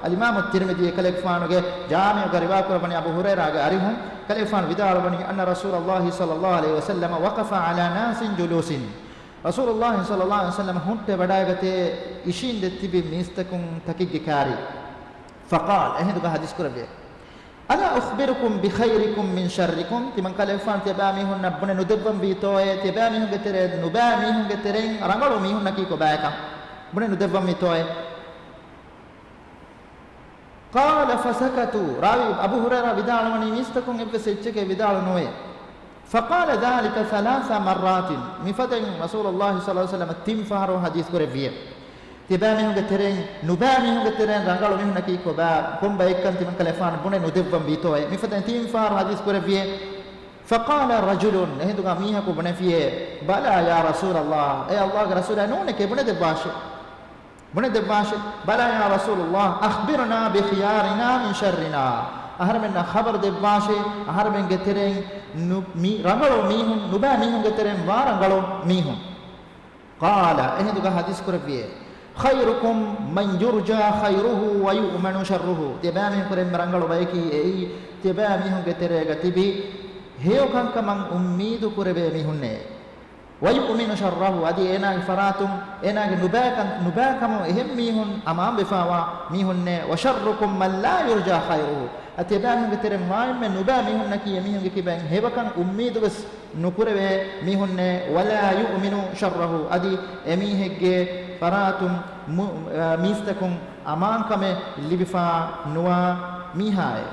الإمام الترمذي كلفانوge جامع غريبا كربني أبو هريرة أريهم كلفان بدار بني أن رسول الله صلى الله عليه وسلم وقف على ناس جلوس رسول الله صلى الله عليه وسلم هنت بدايته إشين دتبي ميستكم تكيج كاري فقال أهدوا حديث كربي أنا أخبركم بخيركم من شركم تمن كلفان تبامي هن بن ندبم بيتوه تبامي هن كترين نبامي هن كترين رانغلو مي هن كيكو بايكا بن ندبم بيتوه قال فسكتوا راوي أبو هريرة بدال وني ميستكم إبسيتشك بدال نوي فقال ذلك ثلاث مرات مفتن رسول الله صلى الله عليه وسلم تنفارو حديث كربيه تبامي هون كترين نبامي هون كترين رانغالو مي هون كيكو با كوم بايكن تمن كلفان بن ندبم بيتوي مفتن تنفار حديث كربيه فقال رجل هندو ميها كو بن فيه بلا يا رسول الله اي الله رسول نونك بن دباشه بن دباشه بلا يا رسول الله اخبرنا بخيارنا من شرنا أهرمنا خبر دباشه أهرمن كترين مي رانغالو ميهم نبامي هون كترين وارانغالو ميهم قال هندو حديث كربيه خيركم من يرجى خيره ويؤمن شره تبامي كرم مرانغلو بايكي اي تبامي هون كتريغا تبي هيو كان كمان اميد كربي ميهنه ويؤمن شره ادي انا فراتم انا نباكم اهم ميهن امام بفاوا ميهنه وشركم من لا يرجى خيره اتبامي كترم وايم نبامي هن كي ميهن كيبن هيو كان اميد بس نكربي ميهنه ولا يؤمن شره ادي اميهگه فراتم ميستكم أمانكم لبفا نوا ميهاي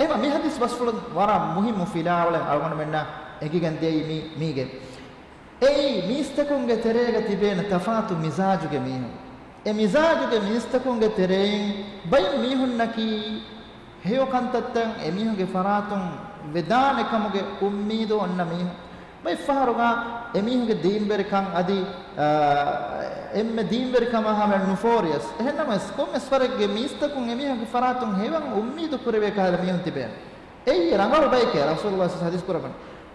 إما مي حديث بس فلان ورا مهم في لا ولا أرغن منا إيجان دي ميجن أي ميستكم جتريغ تبين تفاتو مزاجك ميهم مزاجك ميستكم جترين بين ميهن نكي هيو كنتتن ميهن فراتم ودانكم أميدو أن ميهم bay faharuga emihuge deember kan adi emme deember kama ha nuforious ehennama skom esfarege mistakun emihuge faratun hewan ummidu kurebe kahala mihun tibe ei rangalu bayke rasulullah hadis kuraban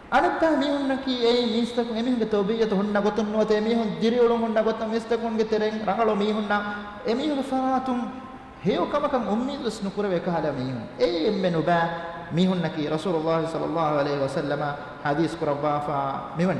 anatta mihun naki ei mistakun emihuge tawbiyatu hunna gotun note emihun diriulun hunna gotum mistakun ge tereng rangalu mihunna emihuge faratun heyo kamakan ummidu snukurebe kahala mihun ei emme nuba ميهن نكي رسول الله صلى الله عليه وسلم حديث كربا فميهن